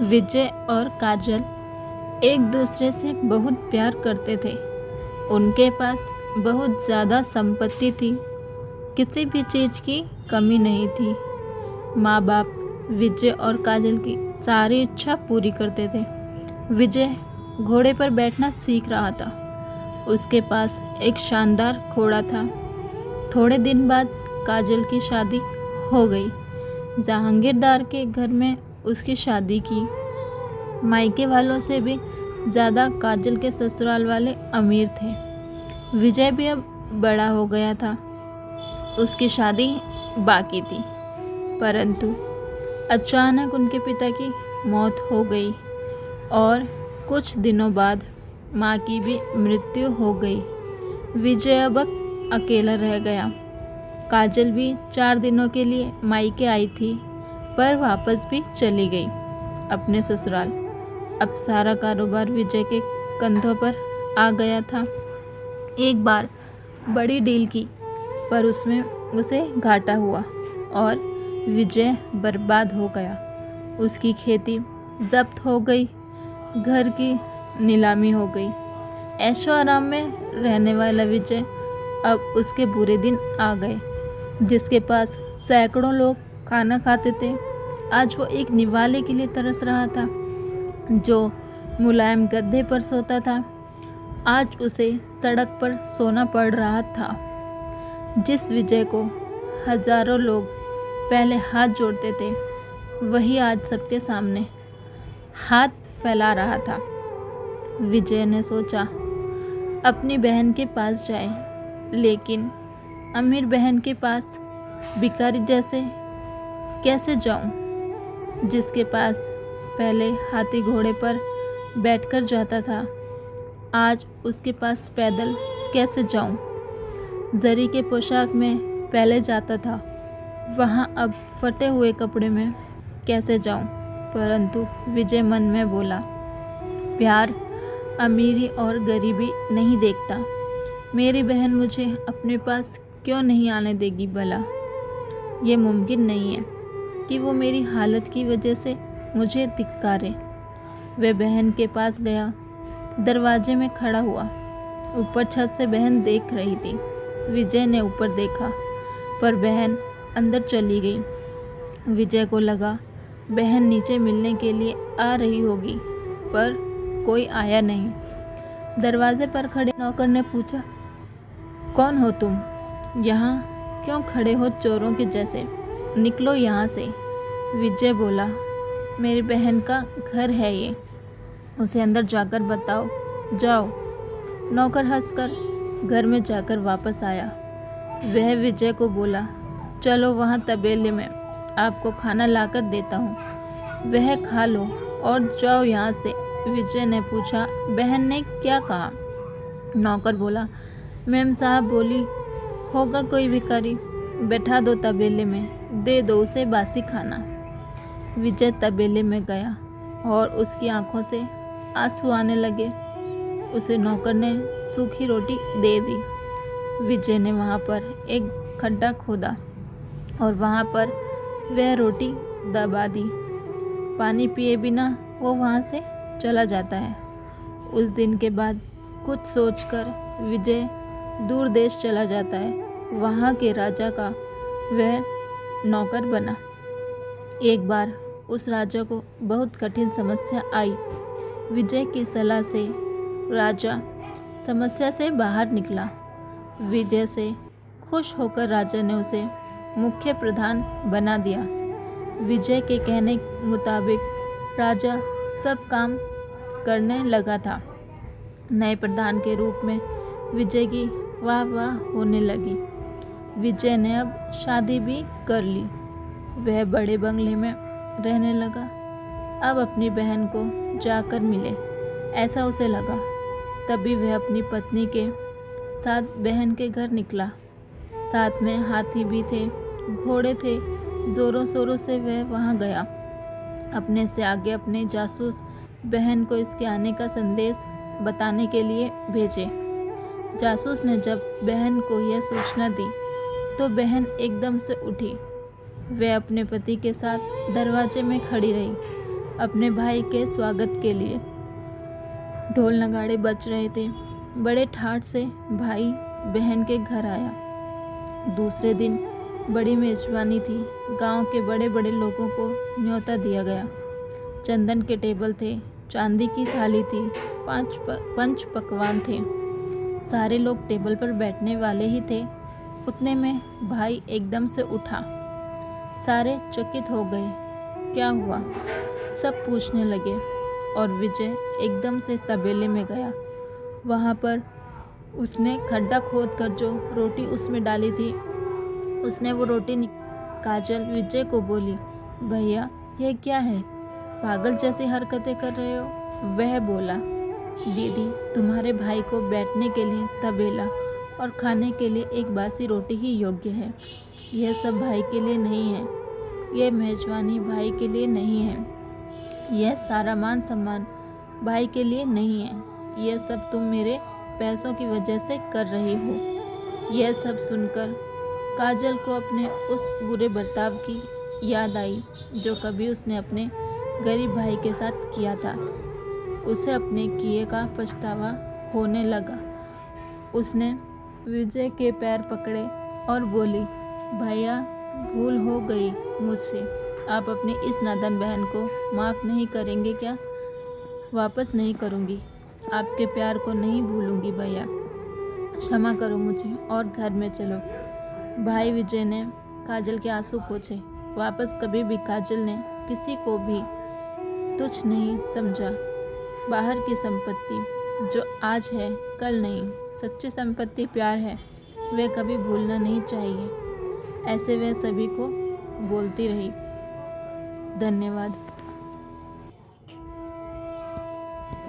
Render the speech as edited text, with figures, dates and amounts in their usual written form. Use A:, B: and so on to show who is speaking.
A: विजय और काजल एक दूसरे से बहुत प्यार करते थे। उनके पास बहुत ज़्यादा संपत्ति थी, किसी भी चीज़ की कमी नहीं थी। माँ बाप विजय और काजल की सारी इच्छा पूरी करते थे। विजय घोड़े पर बैठना सीख रहा था। उसके पास एक शानदार घोड़ा था। थोड़े दिन बाद काजल की शादी हो गई। जहांगीरदार के घर में उसकी शादी की। मायके वालों से भी ज़्यादा काजल के ससुराल वाले अमीर थे। विजय भी अब बड़ा हो गया था। उसकी शादी बाकी थी, परंतु अचानक उनके पिता की मौत हो गई और कुछ दिनों बाद माँ की भी मृत्यु हो गई। विजय अब अकेला रह गया। काजल भी 4 दिनों के लिए मायके आई थी, पर वापस भी चली गई अपने ससुराल। अब सारा कारोबार विजय के कंधों पर आ गया था। एक बार बड़ी डील की, पर उसमें उसे घाटा हुआ और विजय बर्बाद हो गया। उसकी खेती जब्त हो गई, घर की नीलामी हो गई। ऐशो आराम में रहने वाला विजय अब उसके बुरे दिन आ गए। जिसके पास सैकड़ों लोग खाना खाते थे, आज वो एक निवाले के लिए तरस रहा था। जो मुलायम गद्दे पर सोता था, आज उसे सड़क पर सोना पड़ रहा था। जिस विजय को हजारों लोग पहले हाथ जोड़ते थे, वही आज सबके सामने हाथ फैला रहा था। विजय ने सोचा अपनी बहन के पास जाए, लेकिन अमीर बहन के पास भिखारी जैसे कैसे जाऊं? जिसके पास पहले हाथी घोड़े पर बैठकर जाता था, आज उसके पास पैदल कैसे जाऊं? जरी के पोशाक में पहले जाता था, वहां अब फटे हुए कपड़े में कैसे जाऊं? परंतु विजय मन में बोला, प्यार अमीरी और गरीबी नहीं देखता। मेरी बहन मुझे अपने पास क्यों नहीं आने देगी भला? ये मुमकिन नहीं है कि वो मेरी हालत की वजह से मुझे धिक्कारे। वह बहन के पास गया, दरवाजे में खड़ा हुआ। ऊपर छत से बहन देख रही थी। विजय ने ऊपर देखा, पर बहन अंदर चली गई। विजय को लगा बहन नीचे मिलने के लिए आ रही होगी, पर कोई आया नहीं। दरवाजे पर खड़े नौकर ने पूछा, कौन हो तुम? यहाँ क्यों खड़े हो चोरों के जैसे? निकलो यहाँ से। विजय बोला, मेरी बहन का घर है ये, उसे अंदर जाकर बताओ। जाओ। नौकर हंसकर घर में जाकर वापस आया। वह विजय को बोला, चलो वहाँ तबेले में आपको खाना लाकर देता हूँ, वह खा लो और जाओ यहाँ से। विजय ने पूछा, बहन ने क्या कहा? नौकर बोला, मैम साहब बोली होगा कोई भिखारी, बैठा दो तबेले में, दे दो उसे बासी खाना। विजय तबेले में गया और उसकी आंखों से आंसू आने लगे। उसे नौकर ने सूखी रोटी दे दी। विजय ने वहाँ पर एक खड्डा खोदा और वहाँ पर वह रोटी दबा दी। पानी पिए बिना वो वहाँ से चला जाता है। उस दिन के बाद कुछ सोचकर विजय दूर देश चला जाता है। वहाँ के राजा का वह नौकर बना। एक बार उस राजा को बहुत कठिन समस्या आई। विजय की सलाह से राजा समस्या से बाहर निकला। विजय से खुश होकर राजा ने उसे मुख्य प्रधान बना दिया। विजय के कहने मुताबिक राजा सब काम करने लगा था। नए प्रधान के रूप में विजय की वाह वाह होने लगी। विजय ने अब शादी भी कर ली। वह बड़े बंगले में रहने लगा। अब अपनी बहन को जाकर मिले, ऐसा उसे लगा। तभी वह अपनी पत्नी के साथ बहन के घर निकला। साथ में हाथी भी थे, घोड़े थे। जोरों शोरों से वह वहाँ गया। अपने से आगे अपने जासूस बहन को इसके आने का संदेश बताने के लिए भेजे। जासूस ने जब बहन को यह सूचना दी, तो बहन एकदम से उठी। वह अपने पति के साथ दरवाजे में खड़ी रही। अपने भाई के स्वागत के लिए। ढोल नगाड़े बज रहे थे। बड़े ठाठ से भाई बहन के घर आया। दूसरे दिन बड़ी मेजबानी थी। गांव के बड़े बड़े लोगों को न्योता दिया गया। चंदन के टेबल थे, चांदी की थाली थी, पंच पकवान थे। सारे लोग टेबल पर बैठने वाले ही थे। उतने में भाई एकदम से उठा। सारे चकित हो गए। क्या हुआ? सब पूछने लगे और विजय एकदम से तबेले में गया। वहाँ पर उसने खड्डा खोद कर जो रोटी उसमें डाली थी, उसने वो रोटी काजल विजय को बोली, भैया यह क्या है? पागल जैसी हरकतें कर रहे हो। वह बोला, दीदी तुम्हारे भाई को बैठने के लिए तबेला और खाने के लिए एक बासी रोटी ही योग्य है। यह सब भाई के लिए नहीं है। यह मेजबानी भाई के लिए नहीं है। यह सारा मान सम्मान भाई के लिए नहीं है। यह सब तुम मेरे पैसों की वजह से कर रही हो। यह सब सुनकर काजल को अपने उस बुरे बर्ताव की याद आई जो कभी उसने अपने गरीब भाई के साथ किया था। उसे अपने किए का पछतावा होने लगा। उसने विजय के पैर पकड़े और बोली, भैया भूल हो गई मुझसे। आप अपनी इस नादान बहन को माफ़ नहीं करेंगे क्या? वापस नहीं करूँगी। आपके प्यार को नहीं भूलूंगी भैया। क्षमा करो मुझे और घर में चलो। भाई विजय ने काजल के आंसू पोंछे। वापस कभी भी काजल ने किसी को भी तुच्छ नहीं समझा। बाहर की संपत्ति जो आज है कल नहीं। सच्ची संपत्ति प्यार है। वह कभी भूलना नहीं चाहिए। ऐसे वह सभी को बोलती रही। धन्यवाद।